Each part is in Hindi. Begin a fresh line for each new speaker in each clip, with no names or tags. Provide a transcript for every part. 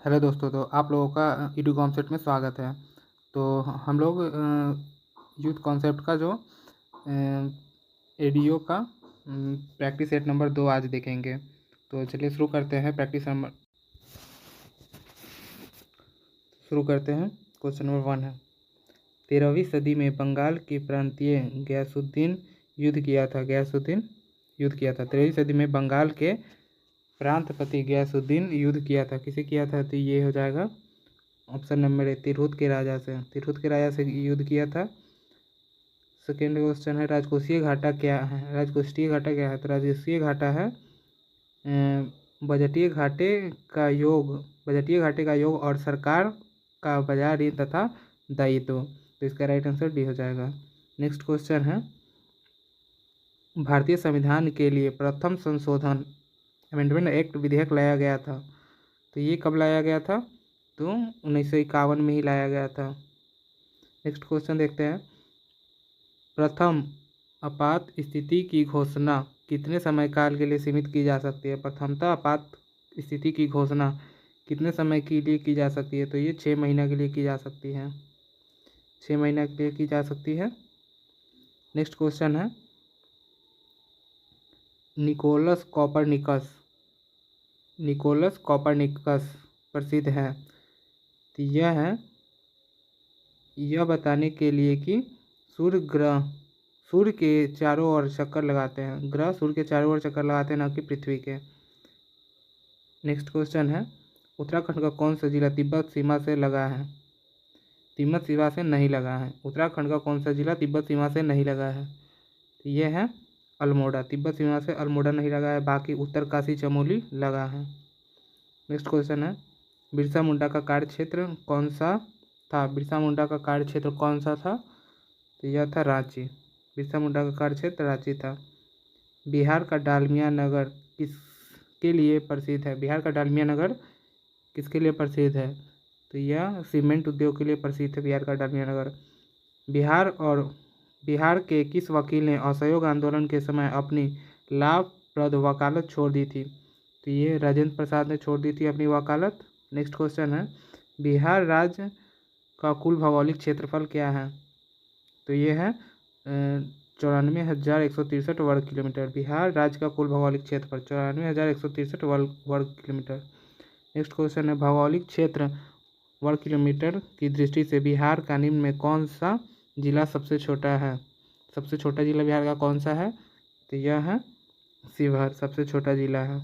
हेलो दोस्तों, तो आप लोगों का ईडू कॉन्सेप्ट में स्वागत है। तो हम लोग यूथ कॉन्सेप्ट का जो एडीओ का प्रैक्टिस सेट नंबर 2 आज देखेंगे। तो चलिए शुरू करते हैं। क्वेश्चन नंबर 1 है, 13वीं सदी में बंगाल के प्रांतीय गयासुद्दीन युद्ध किया था। 13वीं सदी में बंगाल के प्रांतपति गयासुद्दीन युद्ध किया था। किसे किया था? तो ये हो जाएगा ऑप्शन नंबर 1, तिरहुत के राजा से युद्ध किया था। सेकेंड क्वेश्चन है, राजकोषीय घाटा क्या है? तो राजकोषीय घाटा है बजटीय घाटे का योग और सरकार का बाजार ऋण तथा दायित्व। तो इसका राइट आंसर डी हो जाएगा। नेक्स्ट क्वेश्चन है, भारतीय संविधान के लिए प्रथम संशोधन अमेंडमेंट एक्ट विधेयक लाया गया था। तो ये कब लाया गया था? तो 1951 में ही लाया गया था। नेक्स्ट क्वेश्चन देखते हैं, प्रथम आपात स्थिति की घोषणा कितने समय काल के लिए सीमित की जा सकती है? प्रथमतः आपात स्थिति की घोषणा कितने समय के लिए की जा सकती है? तो ये 6 महीना के लिए की जा सकती है। 6 महीना के लिए की जा सकती है। नेक्स्ट क्वेश्चन है, निकोलस कॉपरनिकस प्रसिद्ध है। तो यह बताने के लिए कि सूर्य के चारों ओर चक्कर लगाते हैं। ग्रह सूर्य के चारों ओर चक्कर लगाते हैं, ना कि पृथ्वी के। नेक्स्ट क्वेश्चन है, उत्तराखंड का कौन सा जिला तिब्बत सीमा से लगा है? तिब्बत सीमा से नहीं लगा है। उत्तराखंड का कौन सा जिला तिब्बत सीमा से नहीं लगा है? तो ये है अल्मोड़ा। तिब्बत सीमा से अल्मोड़ा नहीं लगा है, बाकी उत्तरकाशी चमोली लगा है। नेक्स्ट क्वेश्चन है, बिरसा मुंडा का कार्यक्षेत्र कौन सा था? तो यह था रांची। बिरसा मुंडा का कार्यक्षेत्र रांची था। बिहार का डालमिया नगर किसके लिए प्रसिद्ध है? तो यह सीमेंट उद्योग के लिए प्रसिद्ध है, बिहार का डालमिया नगर। बिहार के किस वकील ने असहयोग आंदोलन के समय अपनी लाभप्रद वकालत छोड़ दी थी? तो ये राजेंद्र प्रसाद ने छोड़ दी थी अपनी वकालत। नेक्स्ट क्वेश्चन है, बिहार राज्य का कुल भौगोलिक क्षेत्रफल क्या है? तो ये है 94,163 वर्ग किलोमीटर। बिहार राज्य का कुल भौगोलिक क्षेत्रफल 94,163 वर्ग किलोमीटर। नेक्स्ट क्वेश्चन है, भौगोलिक क्षेत्र वर्ग किलोमीटर की दृष्टि से बिहार का निम्न में कौन सा जिला सबसे छोटा है? सबसे छोटा जिला बिहार का कौन सा है? तो यह है शिवहर, सबसे छोटा जिला है।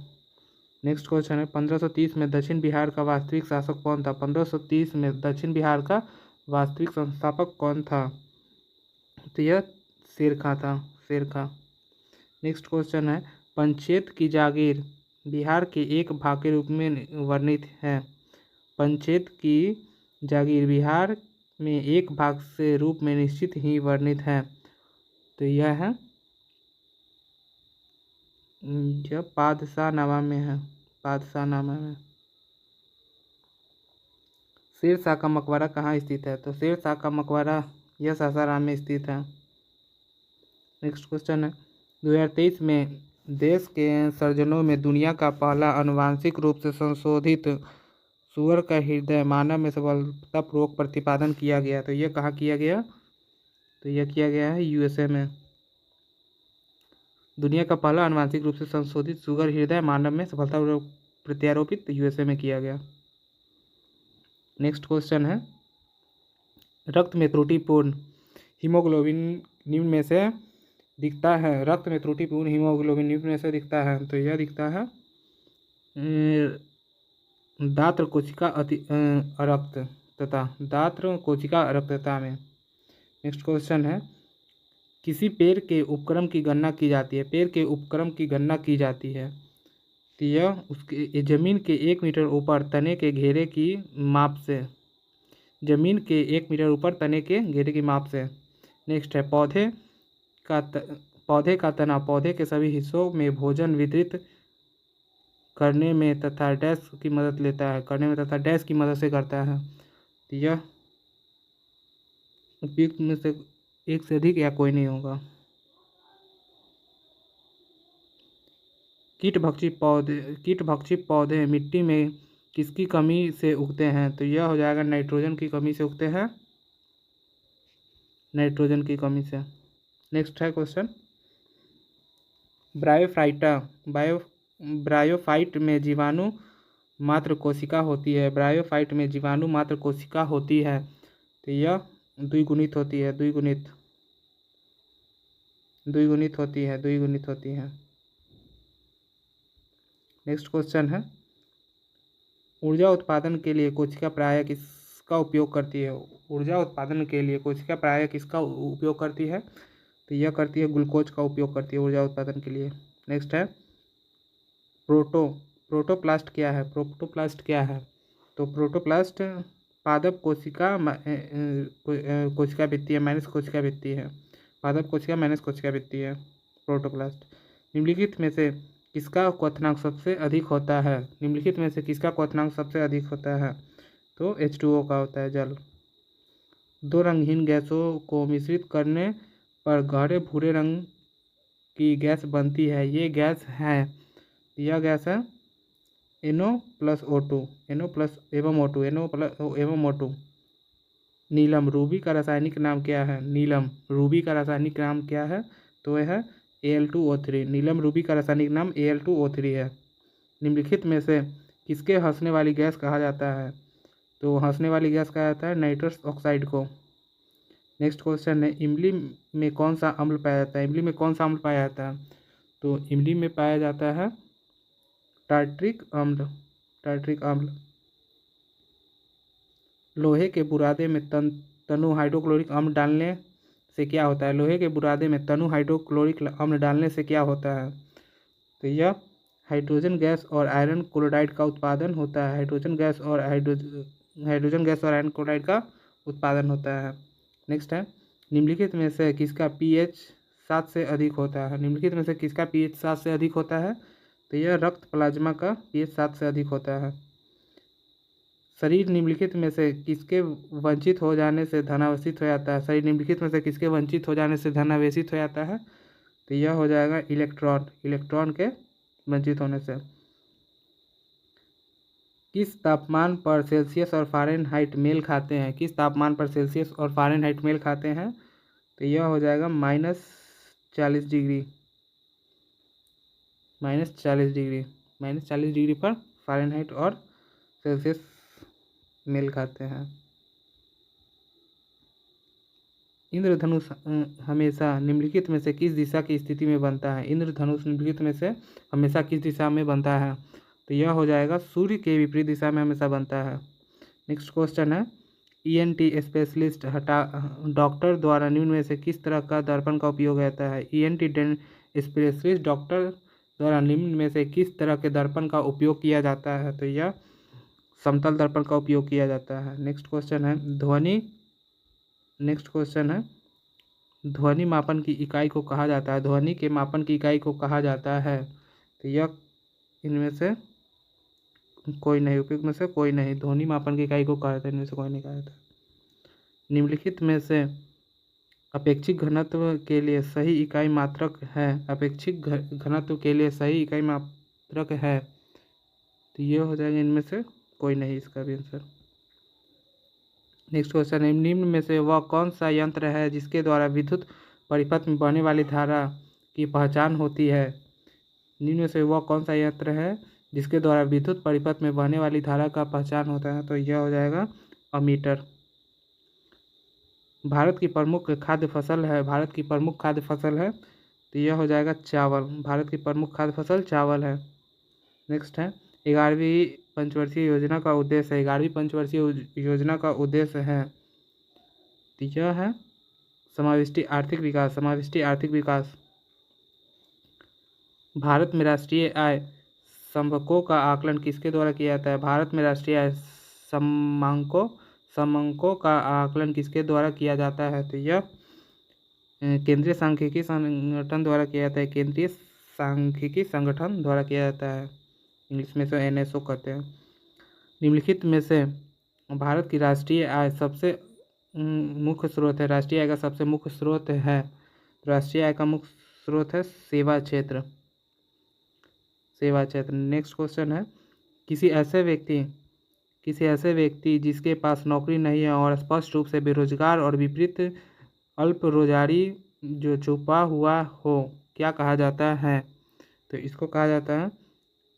नेक्स्ट क्वेश्चन है, 1530 में दक्षिण बिहार का वास्तविक शासक कौन था? 1530 में दक्षिण बिहार का वास्तविक संस्थापक कौन था? तो यह शेरखा था। नेक्स्ट क्वेश्चन है, पंचेत की जागीर बिहार के एक भाग के रूप में वर्णित है। पंचेत की जागीर बिहार में एक भाग से रूप में निश्चित ही वर्णित है। तो यह है पादशाहनामा में है। शेरशाह का मकबरा कहाँ स्थित है? तो शेरशाह का मकबरा यह सासाराम में स्थित है। नेक्स्ट क्वेश्चन है, 2023 में देश के सर्जनों में दुनिया का पहला आनुवांशिक रूप से संशोधित सुअर का हृदय मानव में सफलतापूर्वक प्रतिपादन किया गया। तो यह कहाँ किया गया? तो यह किया गया है यूएसए में। दुनिया का पहला आनुवांशिक रूप से संशोधित सुअर हृदय मानव में सफलतापूर्वक प्रत्यारोपित यूएसए में किया गया। नेक्स्ट क्वेश्चन है, रक्त में त्रुटिपूर्ण हीमोग्लोबिन निम्न में से दिखता है। तो यह दिखता है दात्र कोशिका अरक्तता में। नेक्स्ट क्वेश्चन है, किसी पेड़ के उपक्रम की गणना की जाती है। तो यह उसके जमीन के 1 मीटर ऊपर तने के घेरे की माप से। नेक्स्ट है, पौधे का तना पौधे के सभी हिस्सों में भोजन वितरित करने में तथा डैश की मदद से करता है। तो यह उपयुक्त में से एक से अधिक या कोई नहीं होगा। कीटभक्षी पौधे मिट्टी में किसकी कमी से उगते हैं? तो यह हो जाएगा नाइट्रोजन की कमी से उगते हैं, नाइट्रोजन की कमी से। नेक्स्ट है क्वेश्चन, ब्रायोफाइट में जीवाणु मात्र कोशिका होती है, ब्रायोफाइट में जीवाणु मात्र कोशिका होती है, तो यह द्विगुणित होती है, द्विगुणित होती है। नेक्स्ट क्वेश्चन है, ऊर्जा उत्पादन के लिए कोशिका प्रायः किसका उपयोग करती है? ऊर्जा उत्पादन के लिए कोशिका प्रायः किसका उपयोग करती है? तो यह करती है ग्लूकोज का उपयोग करती है ऊर्जा उत्पादन के लिए। नेक्स्ट है, प्रोटोप्लास्ट क्या है? तो प्रोटोप्लास्ट पादप कोशिका कोशिका भित्ति है, माइनस कोशिका भित्ति है, पादप कोशिका माइनस कोशिका भित्ति है प्रोटोप्लास्ट। निम्नलिखित में से किसका क्वथनांक सबसे अधिक होता है? तो H2O का होता है, जल। दो रंगहीन गैसों को मिश्रित करने पर गहरे भूरे रंग की गैस बनती है, ये गैस है, यह गैस है NO प्लस O2 नीलम। रूबी का रासायनिक नाम क्या है? तो यह है Al2O3। नीलम रूबी का रासायनिक नाम Al2O3 है। निम्नलिखित में से किसके हंसने वाली गैस कहा जाता है? तो हंसने वाली गैस कहा जाता है नाइट्रस ऑक्साइड को। नेक्स्ट क्वेश्चन है, इमली में कौन सा अम्ल पाया जाता है? तो इमली में पाया जाता है टार्ट्रिक अम्ल। लोहे के बुरादे में तनु हाइड्रोक्लोरिक अम्ल डालने से क्या होता है? तो यह हाइड्रोजन गैस और आयरन क्लोराइड का उत्पादन होता है, हाइड्रोजन गैस और आयरन क्लोराइड का उत्पादन होता है। नेक्स्ट है, निम्नलिखित में से किसका pH 7 से अधिक होता है? तो यह रक्त प्लाज्मा का pH 7 से अधिक होता है। शरीर निम्नलिखित में से किसके वंचित हो जाने से धनावेशित हो जाता है? तो यह हो जाएगा इलेक्ट्रॉन के वंचित होने से। किस तापमान पर सेल्सियस और फ़ारेनहाइट मेल खाते हैं? तो यह हो जाएगा -40 डिग्री पर फ़ारेनहाइट और सेल्सियस मेल खाते हैं। इंद्रधनुष हमेशा निम्नलिखित में से किस दिशा की स्थिति में बनता है? तो यह हो जाएगा सूर्य के विपरीत दिशा में हमेशा बनता है। नेक्स्ट क्वेश्चन है, ENT स्पेशलिस्ट डॉक्टर द्वारा निम्न में से किस तरह का दर्पण का उपयोग होता है? ENT स्पेशलिस्ट डॉक्टर द्वारा निम्न में से किस तरह के दर्पण का उपयोग किया जाता है? तो यह समतल दर्पण का उपयोग किया जाता है। नेक्स्ट क्वेश्चन है, ध्वनि मापन की इकाई को कहा जाता है? तो यह इनमें से कोई नहीं, उपयुक्त में से कोई नहीं, ध्वनि मापन की इकाई को कहा जाता है, इनमें से कोई नहीं कहा जाता। निम्नलिखित में से अपेक्षित घनत्व के लिए सही इकाई मात्रक है? तो ये हो जाएगा इनमें से कोई नहीं, इसका भी आंसर। नेक्स्ट क्वेश्चन है, निम्न में से वह कौन सा यंत्र है जिसके द्वारा विद्युत परिपथ में बहने वाली धारा की पहचान होती है? तो यह हो जाएगा अमीटर। भारत की प्रमुख खाद्य फसल है, तो यह हो जाएगा चावल। भारत की प्रमुख खाद्य फसल चावल है। नेक्स्ट है, 11वीं पंचवर्षीय योजना का उद्देश्य है, तो यह है समावेशी आर्थिक विकास। भारत में राष्ट्रीय आय समंको का आकलन किसके द्वारा किया जाता है? भारत में राष्ट्रीय आय समंको का आकलन किसके द्वारा किया जाता है? तो यह केंद्रीय सांख्यिकी संगठन द्वारा किया जाता है, इंग्लिश में से NSO कहते हैं। निम्नलिखित में से भारत की राष्ट्रीय आय का सबसे मुख्य स्रोत है? राष्ट्रीय आय का मुख्य स्रोत है सेवा क्षेत्र। नेक्स्ट क्वेश्चन है, किसी ऐसे व्यक्ति किसी ऐसे व्यक्ति जिसके पास नौकरी नहीं है और स्पष्ट रूप से बेरोजगार और विपरीत अल्प रोजगारी जो छुपा हुआ हो क्या कहा जाता है? तो इसको कहा जाता है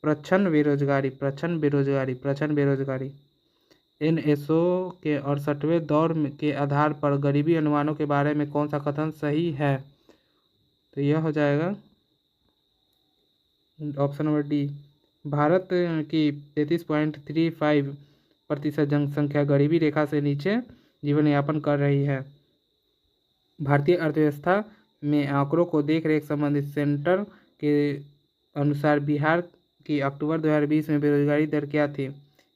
प्रच्छन्न बेरोजगारी। प्रच्छन्न बेरोजगारी, प्रच्छन्न बेरोजगारी। एनएसओ के 68वें दौर के आधार पर गरीबी अनुमानों के बारे में कौन सा कथन सही है? तो यह हो जाएगा ऑप्शन नंबर डी। भारत की 33.35% जनसंख्या गरीबी रेखा से नीचे जीवन यापन कर रही है। भारतीय अर्थव्यवस्था में आंकड़ों को देख रेख संबंधित सेंटर के अनुसार बिहार की अक्टूबर 2020 में बेरोजगारी दर क्या थी?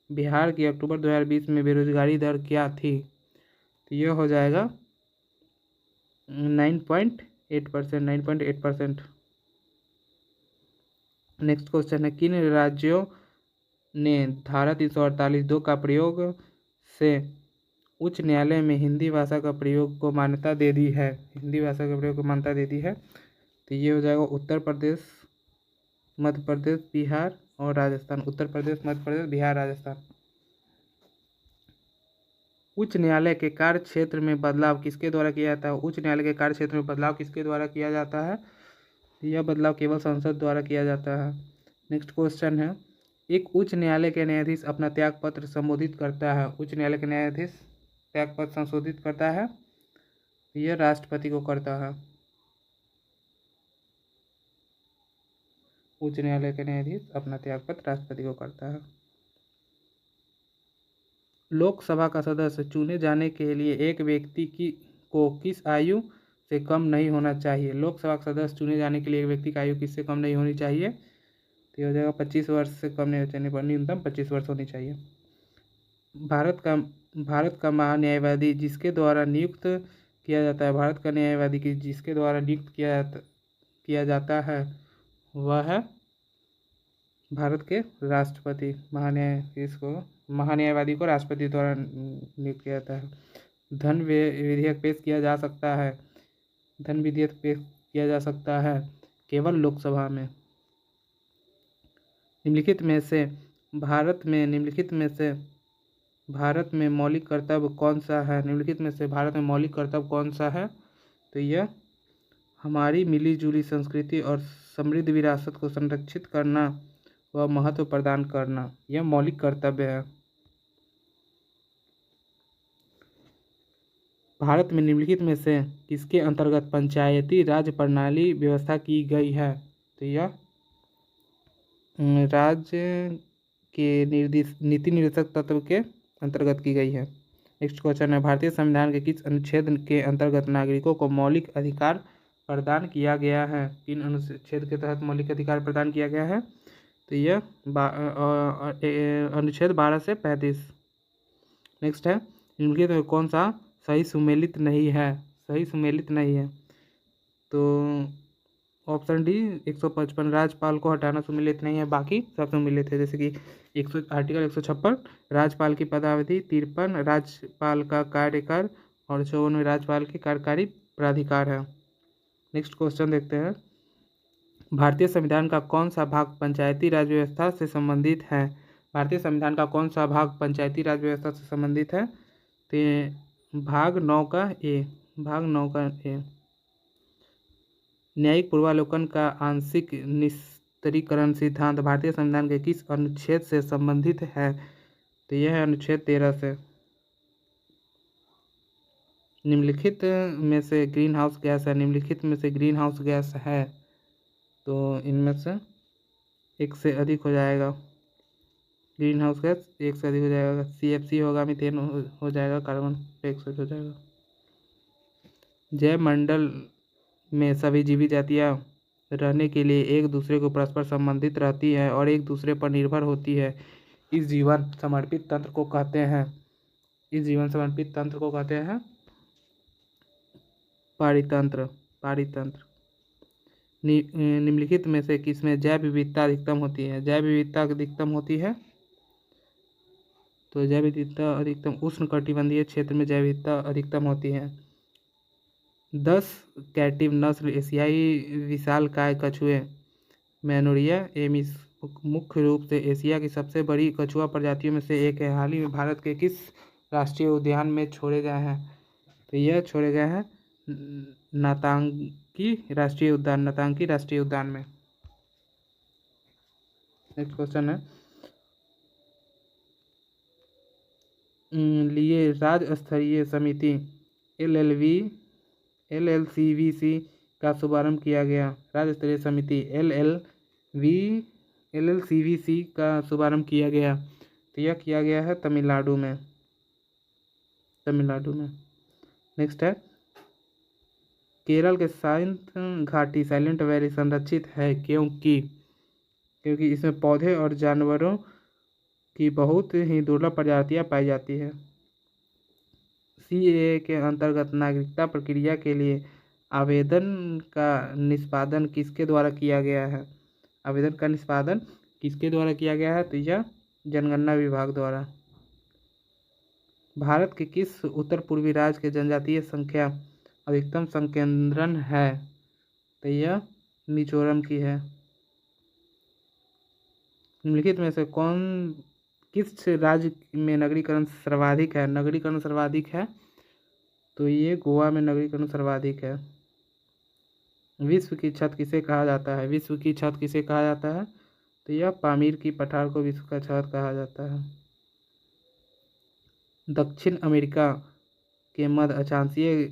बिहार की अक्टूबर 2020 में बेरोजगारी दर क्या थी? तो यह हो जाएगा 9.8%, 9.8%। नेक्स्ट क्वेश्चन है किन राज्यों ने धारा 348(2) का प्रयोग से उच्च न्यायालय में हिंदी भाषा का प्रयोग को मान्यता दे दी है? हिंदी भाषा का प्रयोग को मान्यता दे दी है। तो ये हो जाएगा उत्तर प्रदेश, मध्य प्रदेश, बिहार और राजस्थान। उत्तर प्रदेश, मध्य प्रदेश, बिहार, राजस्थान। उच्च न्यायालय के कार्य क्षेत्र में बदलाव किसके द्वारा किया जाता है? उच्च न्यायालय के कार्य क्षेत्र में बदलाव किसके द्वारा किया जाता है? यह बदलाव केवल संसद द्वारा किया जाता है। नेक्स्ट क्वेश्चन है एक उच्च न्यायालय के न्यायाधीश अपना त्यागपत्र संशोधित करता है। उच्च न्यायालय के न्यायाधीश त्यागपत्र संशोधित करता है, यह राष्ट्रपति को करता है। उच्च न्यायालय के न्यायाधीश अपना त्यागपत्र राष्ट्रपति को करता है। लोकसभा का सदस्य चुने जाने के लिए एक व्यक्ति को किस आयु से कम नहीं होना चाहिए? लोकसभा का सदस्य चुने जाने के लिए एक व्यक्ति की आयु किससे कम नहीं होनी चाहिए? तो ये हो जाएगा 25 वर्ष से कम नहीं होनी चाहिए, न्यूनतम 25 वर्ष होनी चाहिए। भारत का महान्यायवादी जिसके द्वारा नियुक्त किया जाता है, भारत का न्यायवादी जिसके द्वारा नियुक्त किया जाता है वह है भारत के राष्ट्रपति। महान्यायवादी को राष्ट्रपति द्वारा नियुक्त किया जाता है। धन विधेयक पेश किया जा सकता है, धन विधेयक पेश किया जा सकता है केवल लोकसभा में। निम्नलिखित में से भारत में मौलिक कर्तव्य कौन सा है? निम्नलिखित में से भारत में मौलिक कर्तव्य कौन सा है? तो यह हमारी मिलीजुली संस्कृति और समृद्ध विरासत को संरक्षित करना व महत्व प्रदान करना, यह मौलिक कर्तव्य है। भारत में निम्नलिखित में से किसके अंतर्गत पंचायती राज प्रणाली व्यवस्था की गई है? तो यह राज्य के नीति निर्देशक तत्व के अंतर्गत की गई है। नेक्स्ट क्वेश्चन है भारतीय संविधान के किस अनुच्छेद के अंतर्गत नागरिकों को मौलिक अधिकार प्रदान किया गया है? किन अनुच्छेद के तहत मौलिक अधिकार प्रदान किया गया है? तो यह अनुच्छेद 12 से 35। नेक्स्ट है निम्नलिखित में कौन सा सही सुमेलित नहीं है? सही सुमेलित नहीं है तो ऑप्शन डी 155 राज्यपाल को हटाना सुमेलित नहीं है, बाकी सब सुमेलित है। जैसे कि आर्टिकल 156 राज्यपाल की पदावधि, 53 राज्यपाल का कार्यकाल और 54 राज्यपाल के कार्यकारी प्राधिकार है। नेक्स्ट क्वेश्चन देखते हैं भारतीय संविधान का कौन सा भाग पंचायती राज व्यवस्था से संबंधित है? भारतीय संविधान का कौन सा भाग पंचायती राज व्यवस्था से संबंधित है? तो भाग 9 का ए। न्यायिक पूर्वावलोकन का आंशिक निस्तारीकरण सिद्धांत भारतीय संविधान के किस अनुच्छेद से संबंधित है? तो यह है अनुच्छेद 13 से। निम्नलिखित में से ग्रीन हाउस गैस है, निम्नलिखित में से ग्रीन हाउस गैस है तो इनमें से एक से अधिक हो जाएगा। ग्रीन हाउस गैस एक से अधिक हो जाएगा, CFC होगा, मीथेन हो जाएगा, कार्बन डाइऑक्साइड हो जाएगा। जैव मंडल में सभी जीवी जातियां रहने के लिए एक दूसरे को परस्पर संबंधित रहती है और एक दूसरे पर निर्भर होती है। इस जीवन समर्पित तंत्र को कहते हैं पारितंत्र। निम्नलिखित में से किसमें जैव विविधता अधिकतम होती है? जैव विविधता अधिकतम होती है तो जैव विविधता अधिकतम उष्णकटिबंधीय क्षेत्र में जैव विविधता अधिकतम होती है। 10 कैटिव नस्ल एशियाई विशालकाय कछुए मैनोरिया मुख्य रूप से एशिया की सबसे बड़ी कछुआ प्रजातियों में से एक है। हाल ही में भारत के किस राष्ट्रीय उद्यान में छोड़े गए हैं? तो यह छोड़े गए हैं नातांगी राष्ट्रीय उद्यान में। नेक्स्ट क्वेश्चन है, लिए राज्य स्तरीय समिति LLCVC का शुभारंभ किया गया। राज्य स्तरीय समिति LLCVC का शुभारंभ किया गया, तो यह किया गया है तमिलनाडु में। नेक्स्ट है, केरल के साइलेंट वैली संरक्षित है क्योंकि इसमें पौधे और जानवरों की बहुत ही दुर्लभ प्रजातियां पाई जाती है। CAA के अंतर्गत नागरिकता प्रक्रिया के लिए आवेदन का निष्पादन किसके द्वारा किया गया है? तो यह जनगणना विभाग द्वारा। भारत के किस उत्तर पूर्वी राज्य के जनजातीय संख्या अधिकतम संकेंद्रण है? तो यह मिजोरम की है। निम्नलिखित में से किस राज्य में नगरीकरण सर्वाधिक है? तो ये गोवा में नगरीकरण सर्वाधिक है। विश्व की छत किसे कहा जाता है? तो यह पामीर की पठार को विश्व का छत कहा जाता है। दक्षिण अमेरिका के मध्य अक्षांशीय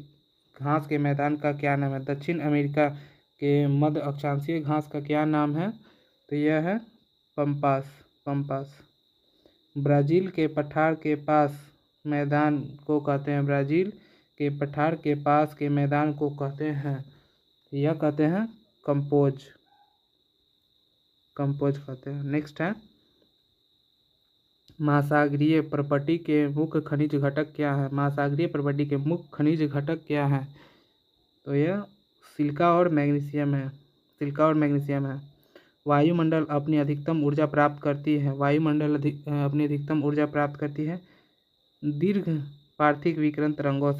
घास के मैदान का क्या नाम है? तो यह है पंपास। ब्राज़ील के पठार के पास मैदान को कहते हैं, यह कहते हैं कंपोज कहते हैं। नेक्स्ट है, महासागरीय पर्पटी के मुख्य खनिज घटक क्या है? तो यह सिलिका और मैग्नीशियम है। वायुमंडल अपनी अधिकतम ऊर्जा प्राप्त करती है दीर्घ पार्थिक विकिरण तरंगों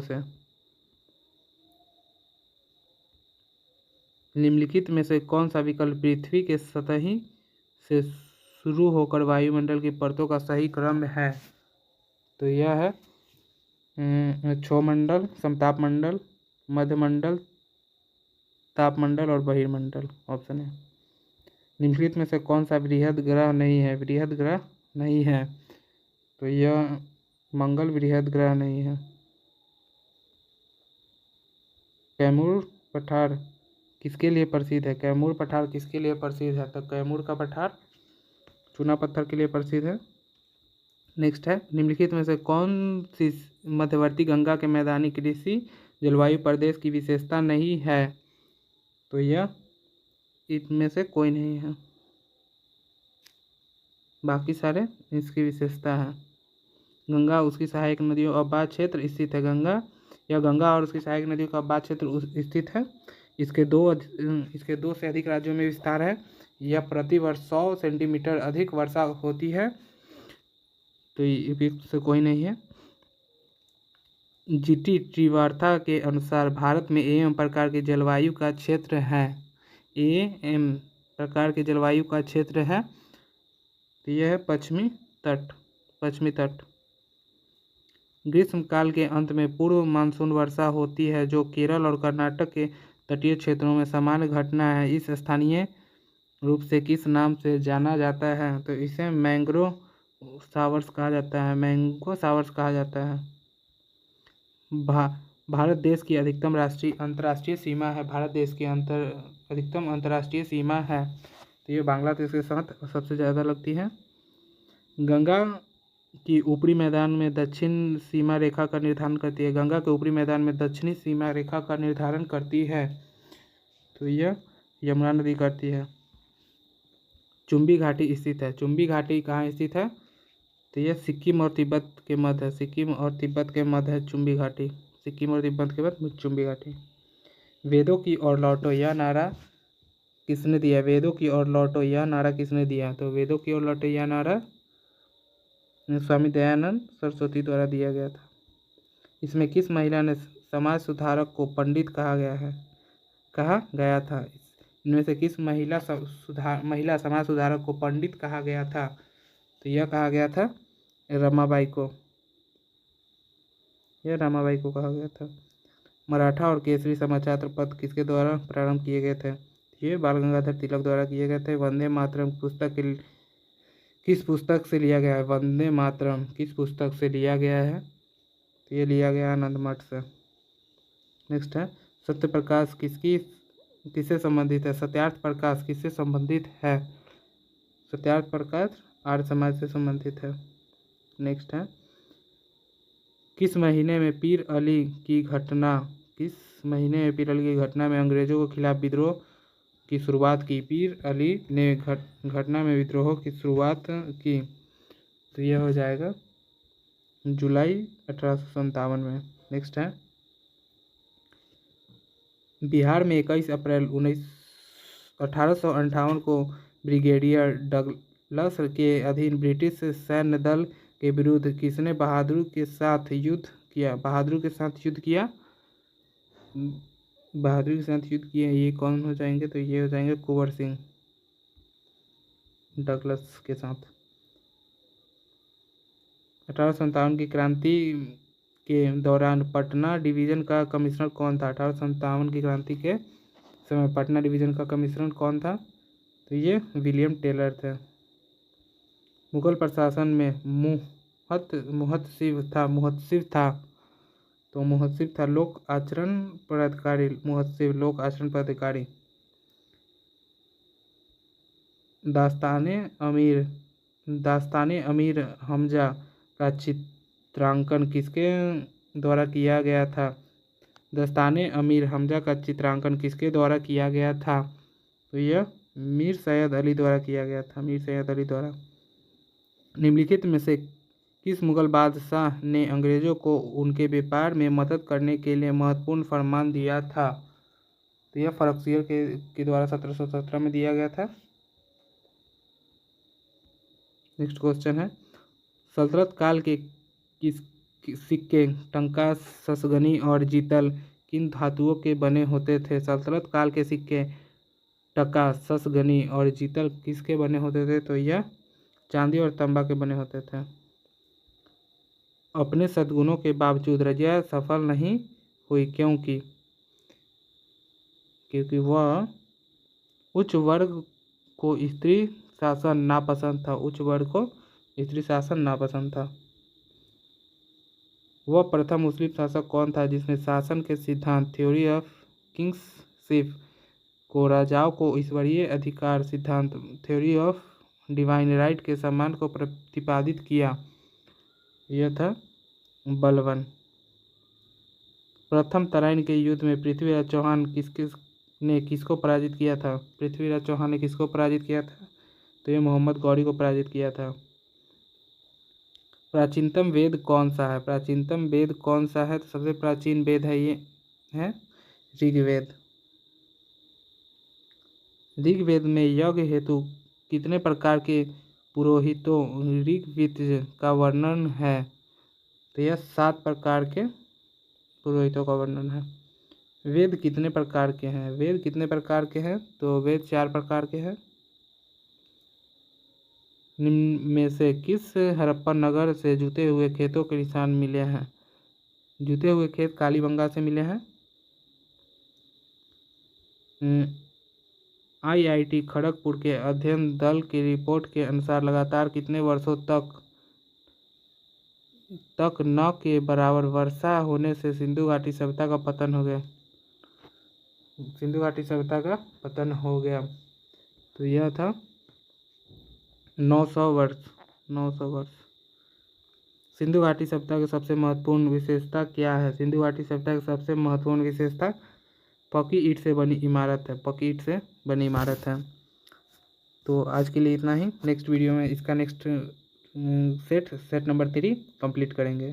से। निम्नलिखित में से कौन सा विकल्प पृथ्वी के सतही से शुरू होकर वायुमंडल की परतों का सही क्रम है? तो यह है क्षोमंडल, समतापमंडल, मध्यमंडल, तापमंडल और बहिर्मंडल। ऑप्शन है। निम्नलिखित में से कौन सा बृहद ग्रह नहीं है? तो यह मंगल बृहद ग्रह नहीं है। कैमूर पठार किसके लिए प्रसिद्ध है? तो कैमूर का पठार चूना पत्थर के लिए प्रसिद्ध है। नेक्स्ट है, निम्नलिखित में से कौन सी मध्यवर्ती गंगा के मैदानी कृषि जलवायु प्रदेश की विशेषता नहीं है? तो यह इनमें से कोई नहीं है, बाकी सारे इसकी विशेषता है। गंगा उसकी सहायक नदियों और बाढ़ क्षेत्र स्थित है। गंगा और उसकी सहायक नदियों का बाढ़ क्षेत्र स्थित है। इसके दो से अधिक राज्यों में विस्तार है। यह प्रति वर्ष 100 सेंटीमीटर अधिक वर्षा होती है, तो ये से कोई नहीं है। GT त्रिवार्ता के अनुसार भारत में AM प्रकार के जलवायु का क्षेत्र है। तो यह है पश्चिमी तट। ग्रीष्मकाल के अंत में पूर्व मानसून वर्षा होती है, जो केरल और कर्नाटक के तटीय क्षेत्रों में सामान्य घटना है। इस स्थानीय रूप से किस नाम से जाना जाता है? तो इसे मैंगो शावर्स कहा जाता है। भारत देश की अधिकतम अंतर्राष्ट्रीय सीमा है। तो ये बांग्लादेश के साथ सबसे ज़्यादा लगती है। गंगा की ऊपरी मैदान में दक्षिण सीमा रेखा का निर्धारण करती है। तो यह यमुना नदी करती है। चुंबी घाटी स्थित है। कहाँ स्थित है? तो यह सिक्किम और तिब्बत के मध्य है। चुंबी घाटी सिक्किम और तिब्बत के मध्य चुंबी घाटी। वेदों की ओर लौटो यह नारा किसने दिया? तो वेदों की ओर लौटो यह नारा स्वामी दयानंद सरस्वती द्वारा दिया गया था। इसमें किस महिला ने समाज सुधारक को पंडित कहा गया था? इनमें से किस महिला समाज सुधारक को पंडित कहा गया था? तो यह कहा गया था रमाबाई को, यह रमाबाई को कहा गया था। मराठा और केसरी समाचार पत्र किसके द्वारा प्रारंभ किए गए थे? ये बाल गंगाधर तिलक द्वारा किए गए थे। वंदे मातरम पुस्तक किस पुस्तक से लिया गया है? वंदे मातरम किस पुस्तक से लिया गया है? तो ये लिया गया आनंद मठ से। नेक्स्ट है सत्य प्रकाश किससे संबंधित है? सत्यार्थ प्रकाश किससे संबंधित है? सत्यार्थ प्रकाश आर्य समाज से संबंधित है। नेक्स्ट है किस महीने में पीर अली की घटना में अंग्रेजों के खिलाफ विद्रोह की शुरुआत की? पीर अली ने घटना में विद्रोह की शुरुआत की, तो यह हो जाएगा जुलाई 1857 में। नेक्स्ट है बिहार में 21 अप्रैल 1858 को ब्रिगेडियर डगलस के अधीन ब्रिटिश सैन्य दल के विरुद्ध किसने बहादुरी के साथ युद्ध किया? ये कौन हो जाएंगे? तो ये हो जाएंगे कुंवर सिंह डगलस के साथ। 1857 की क्रांति के दौरान पटना डिवीजन का कमिश्नर कौन था? 1857 की क्रांति के समय पटना डिवीजन का कमिश्नर कौन था? तो ये विलियम टेलर थे। मुगल प्रशासन में मुहत्सिब था लोक आचरण पदाधिकारी। दास्ताने अमीर हमजा का चित्रांकन किसके द्वारा किया गया था? दस्ताने अमीर हमजा का चित्रांकन किसके द्वारा किया गया था? तो यह मीर सैयद अली द्वारा किया गया था, मीर सैयद अली द्वारा। निम्नलिखित में से किस मुगल बादशाह ने अंग्रेजों को उनके व्यापार में मदद करने के लिए महत्वपूर्ण फरमान दिया था? तो यह फर्रुखसियर के द्वारा 1717 में दिया गया था। नेक्स्ट क्वेश्चन है सल्तनत काल के किस सिक्के टंका, ससगनी और जीतल किन धातुओं के बने होते थे? सल्तनत काल के सिक्के टका, ससगनी और जीतल किसके बने होते थे? तो यह चांदी और तांबा के बने होते थे। अपने सद्गुणों के बावजूद रजिया सफल नहीं हुई, क्योंकि वह उच्च वर्ग को स्त्री शासन नापसंद था। वह प्रथम मुस्लिम शासक कौन था जिसने शासन के सिद्धांत थ्योरी ऑफ किंग्सशिप को राजाओं को ईश्वरीय अधिकार सिद्धांत थ्योरी ऑफ डिवाइन राइट के सम्मान को प्रतिपादित किया? यह था बलबन। प्रथम तराइन के युद्ध में पृथ्वीराज चौहान ने किसको पराजित किया था? पृथ्वीराज चौहान ने किसको पराजित किया था? तो ये मोहम्मद गौरी को पराजित किया था। प्राचीनतम वेद कौन सा है? तो सबसे प्राचीन वेद है ये है ऋग्वेद। ऋग्वेद में यज्ञ हेतु कितने प्रकार के पुरोहितों ऋग्वेद का वर्णन है? तो यह 7 प्रकार के पुरोहितों का वर्णन है। वेद कितने प्रकार के हैं? तो वेद 4 प्रकार के हैं। निम्न में से किस हड़प्पा नगर से जुते हुए खेतों के निशान मिले हैं? जुते हुए खेत कालीबंगा से मिले हैं। IIT खड़गपुर के अध्ययन दल की रिपोर्ट के अनुसार लगातार कितने वर्षों तक न के बराबर वर्षा होने से सिंधु घाटी सभ्यता का पतन हो गया। तो यह था 900 वर्ष। सिंधु घाटी सभ्यता की सबसे महत्वपूर्ण विशेषता क्या है? सिंधु घाटी सभ्यता की सबसे महत्वपूर्ण विशेषता पक्की ईंट से बनी इमारत है। तो आज के लिए इतना ही। नेक्स्ट वीडियो में इसका नेक्स्ट सेट नंबर 3 कंप्लीट करेंगे।